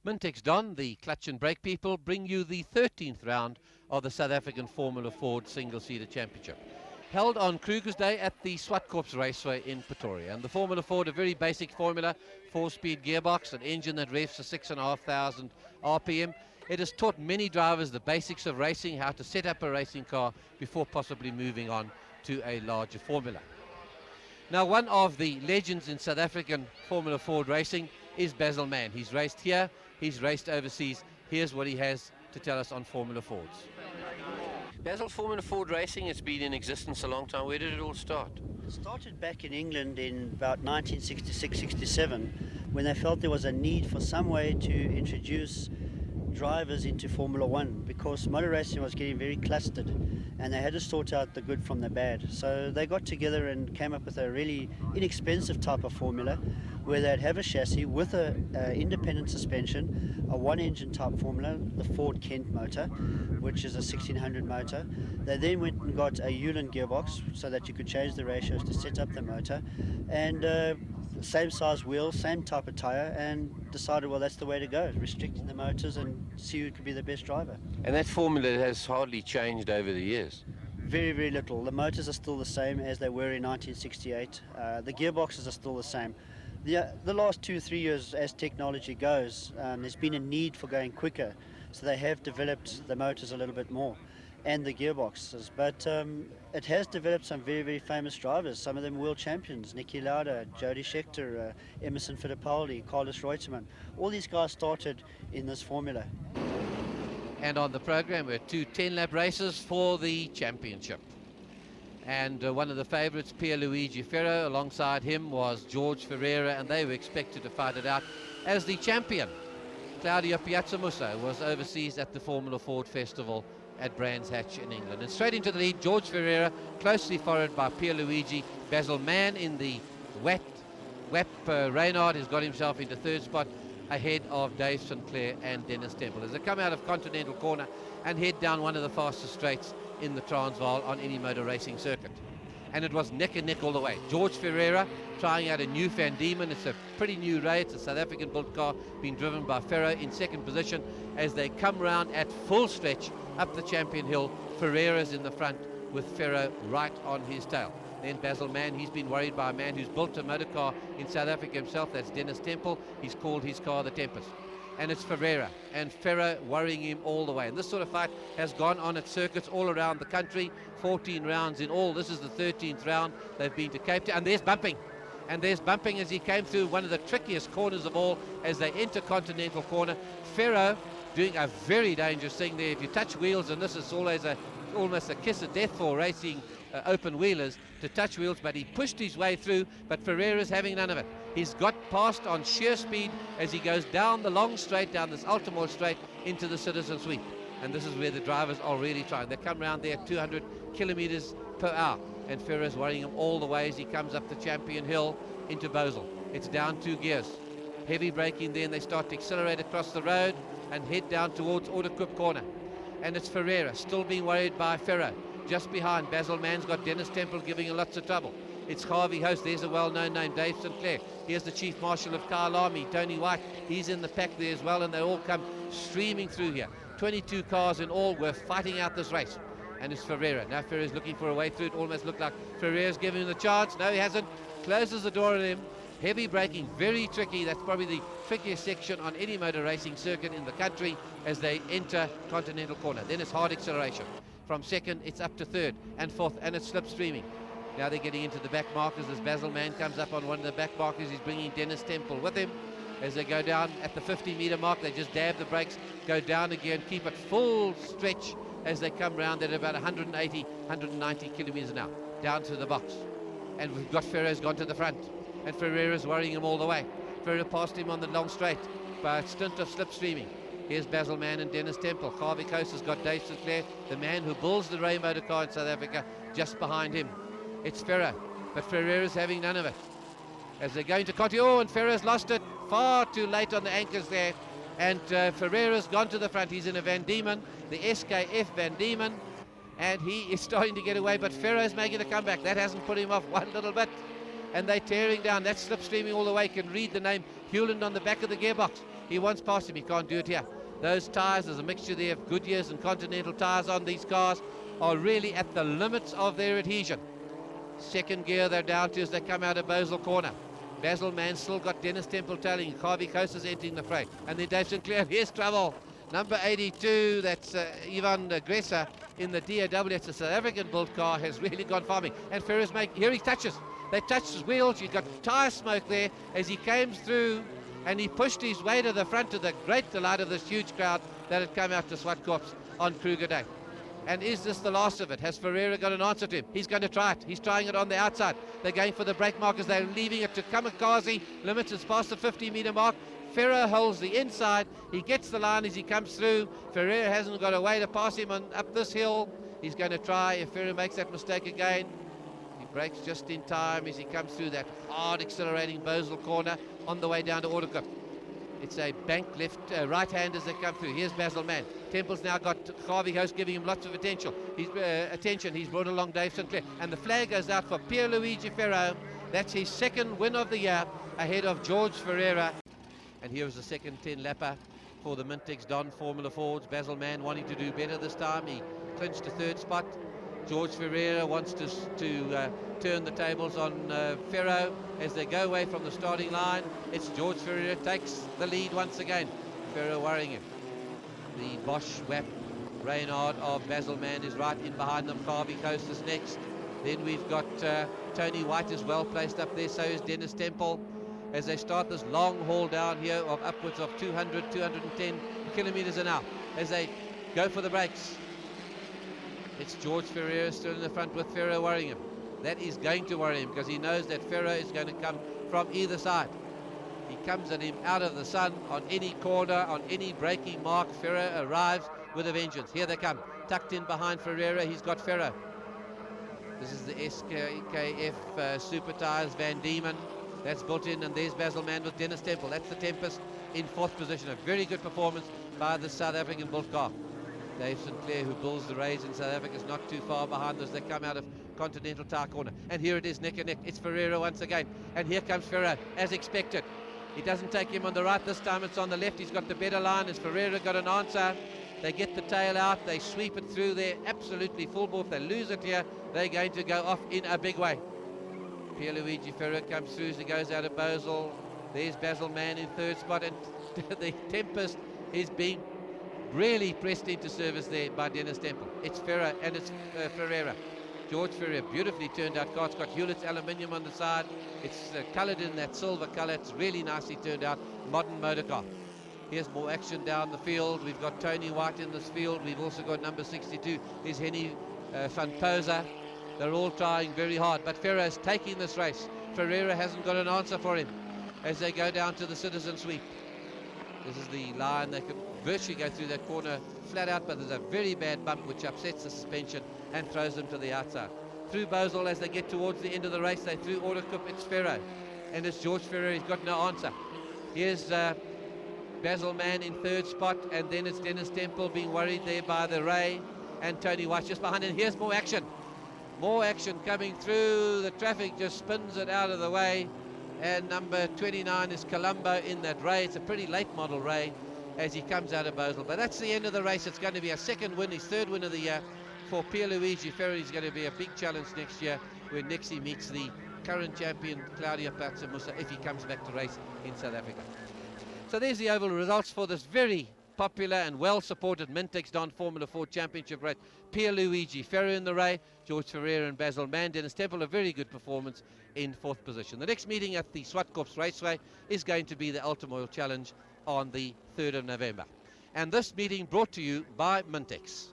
Mintex Don, the clutch and brake people, bring you the 13th round of the South African Formula Ford Single-Seater Championship, held on Kruger's Day at the Zwartkops Raceway in Pretoria. And the Formula Ford, a very basic formula, 4-speed gearbox, an engine that revs to 6,500 RPM. It has taught many drivers the basics of racing, how to set up a racing car before possibly moving on to a larger formula. Now, one of the legends in South African Formula Ford racing is Basil Mann. He's raced here, he's raced overseas. Here's what he has to tell us on Formula Fords. Basil, Formula Ford racing has been in existence a long time. Where did it all start? It started back in England in about 1966-67 when they felt there was a need for some way to introduce drivers into Formula One, because motor racing was getting very clustered and they had to sort out the good from the bad. So they got together and came up with a really inexpensive type of formula where they'd have a chassis with a independent suspension, a one-engine type formula, the Ford Kent motor, which is a 1600 motor. They then went and got a Hewland gearbox so that you could change the ratios to set up the motor, and same size wheels, same type of tyre, and decided, well, that's the way to go, restricting the motors and see who could be the best driver. And that formula has hardly changed over the years. Very, very little. The motors are still the same as they were in 1968. The gearboxes are still the same. The last 2-3 years, as technology goes, there's been a need for going quicker, so they have developed the motors a little bit more and the gearboxes, but it has developed some very, very famous drivers, some of them world champions: Niki Lauda, Jody Scheckter, Emerson Fittipaldi, Carlos Reutemann. All these guys started in this formula. And on the program, we had two 10-lap races for the championship. And one of the favourites, Pierluigi Ferro, alongside him was George Ferreira, and they were expected to fight it out as the champion. Claudio Piazzamusso was overseas at the Formula Ford Festival at Brands Hatch in England. And straight into the lead, George Ferreira, closely followed by Pierluigi. Basil Mann in the WAP Reynard has got himself into third spot, ahead of Dave Sinclair and Dennis Temple, as they come out of Continental Corner and head down one of the fastest straights in the Transvaal on any motor racing circuit. And it was neck and neck all the way. George Ferreira trying out a new Van Diemen. It's a pretty new Ray. It's a South African built car being driven by Ferro in second position as they come round at full stretch up the Champion Hill. Ferreira's in the front with Ferro right on his tail. Then Basil Mann, he's been worried by a man who's built a motor car in South Africa himself. That's Dennis Temple. He's called his car the Tempest. And it's Ferreira, and Ferro worrying him all the way. And this sort of fight has gone on at circuits all around the country, 14 rounds in all. This is the 13th round. They've been to Cape Town, and there's bumping. And there's bumping as he came through one of the trickiest corners of all as they enter Continental Corner. Ferro doing a very dangerous thing there. If you touch wheels, and this is always almost a kiss of death for racing open wheelers to touch wheels, but he pushed his way through, but Ferreira's having none of it. He's got past on sheer speed as he goes down the long straight, down this Altamore straight into the Citizen Sweep. And this is where the drivers are really trying. They come around there at 200 kilometers per hour, and Ferreira's worrying him all the way as he comes up the Champion Hill into Basel. It's down 2 gears. Heavy braking there, and they start to accelerate across the road and head down towards Oudekoop Corner. And it's Ferreira still being worried by Ferro. Just behind, Basil Mann's got Dennis Temple giving him lots of trouble. It's Harvey Host. There's a well-known name, Dave Sinclair. Here's the Chief Marshal of Kyle Army, Tony White. He's in the pack there as well, and they all come streaming through here. 22 cars in all were fighting out this race. And it's Ferreira. Now Ferreira's looking for a way through. It almost looked like Ferreira's giving him the chance. No, he hasn't. Closes the door on him. Heavy braking, very tricky. That's probably the trickiest section on any motor racing circuit in the country as they enter Continental Corner. Then it's hard acceleration. From second, it's up to third and fourth, and it's slipstreaming. Now they're getting into the back markers as Basil Mann comes up on one of the back markers. He's bringing Dennis Temple with him. As they go down at the 50-meter mark, they just dab the brakes, go down again, keep it full stretch as they come round at about 180, 190 kilometers an hour, down to the box. And we've got Ferreira's gone to the front, and Ferreira's worrying him all the way. Ferreira passed him on the long straight by a stint of slipstreaming. Here's Basil Mann and Dennis Temple. Harvey Coast has got Dave Sinclair, the man who builds the Ray motor car in South Africa, just behind him. It's Ferro, but Ferreira's having none of it. As they're going to Cotio, and Ferreira's lost it far too late on the anchors there. And Ferreira's gone to the front. He's in a Van Diemen, the SKF Van Diemen, and he is starting to get away, but Ferro's making a comeback. That hasn't put him off one little bit. And they're tearing down. That's slipstreaming all the way. Can read the name Hewland on the back of the gearbox. He wants past him. He can't do it here. Those tyres, there's a mixture there of Goodyears and Continental tyres on these cars, are really at the limits of their adhesion. Second gear they're down to as they come out of Basel corner. Basil Mann still got Dennis Temple tailing. Harvey Coaster's entering the fray. And then Dave Sinclair, here's trouble. Number 82, that's Ivan Gresser in the DAW. It's a South African built car, has really gone farming. And Ferrer's here he touches. They touched his wheels. You've got tyre smoke there as he came through, and he pushed his way to the front to the great delight of this huge crowd that had come out to Zwartkops on Kruger Day. And is this the last of it? Has Ferreira got an answer to him? He's going to try it. He's trying it on the outside. They're going for the brake markers. They're leaving it to Kamikaze. Limits is past the 50-meter mark. Ferreira holds the inside. He gets the line as he comes through. Ferreira hasn't got a way to pass him up this hill. He's going to try. If Ferreira makes that mistake again, he brakes just in time as he comes through that hard accelerating Basel corner on the way down to Zwartkops. It's a bank left, right hand as they come through. Here's Basil Mann. Temple's now got Harvey Host giving him lots of attention. He's brought along Dave Sinclair. And the flag goes out for Pierluigi Ferro. That's his second win of the year ahead of George Ferreira. And here is the second 10-lapper for the Mintex Don Formula Fords. Basil Mann wanting to do better this time. He clinched a third spot. George Ferreira wants to turn the tables on Ferro as they go away from the starting line. It's George Ferreira takes the lead once again. Ferro worrying him. The Bosch WAP Reynard of Basil Mann is right in behind them. Harvey Coast is next. Then we've got Tony White is well placed up there. So is Dennis Temple as they start this long haul down here of upwards of 200, 210 kilometers an hour as they go for the brakes. It's George Ferreira still in the front with Ferro worrying him. That is going to worry him because he knows that Ferro is going to come from either side. He comes at him out of the sun on any corner, on any braking mark. Ferro arrives with a vengeance. Here they come, tucked in behind Ferreira. He's got Ferro. This is the SKF Super Tyres Van Diemen. That's built in, and there's Basil Mann with Dennis Temple. That's the Tempest in fourth position. A very good performance by the South African built car. Dave Sinclair, who builds the race in South Africa, is not too far behind as they come out of Continental Tire Corner. And here it is, neck and neck. It's Ferreira once again. And here comes Ferreira, as expected. He doesn't take him on the right this time. It's on the left. He's got the better line. Has Ferreira got an answer? They get the tail out. They sweep it through there. Absolutely full ball. If they lose it here, they're going to go off in a big way. Pierluigi Ferreira comes through as he goes out of Basel. There's Basil Mann in third spot. And the Tempest is being really pressed into service there by Dennis Temple. It's Ferreira and it's Ferreira. George Ferreira, beautifully turned out car. It's got Hewlett's aluminium on the side. It's coloured in that silver colour. It's really nicely turned out. Modern motor car. Here's more action down the field. We've got Tony White in this field. We've also got number 62. Here's Henny van Poza. They're all trying very hard. But Ferreira's taking this race. Ferreira hasn't got an answer for him as they go down to the citizen sweep. This is the line. They could virtually go through that corner flat out, but there's a very bad bump which upsets the suspension and throws them to the outside. Through Basel as they get towards the end of the race, they through Zwartkops. It's Ferro, and it's George Ferreira. He's got no answer. Here's Basil Mann in third spot, and then it's Dennis Temple being worried there by the Ray, and Tony White just behind. And here's more action. More action coming through. The traffic just spins it out of the way. And number 29 is Colombo in that Ray. It's a pretty late model Ray as he comes out of Basel. But that's the end of the race. It's going to be a second win, his third win of the year for Pierluigi Ferro. He's going to be a big challenge next year when next he meets the current champion Claudio Patsamusa if he comes back to race in South Africa. So there's the overall results for this very popular and well-supported Mintex Don Formula Ford Championship race. Pierluigi Ferro in the Ray, George Ferreira and Basil Mann. Dennis Temple, a very good performance in fourth position. The next meeting at the Zwartkops Raceway is going to be the Ultimate Oil Challenge on the 3rd of November. And this meeting brought to you by Mintex.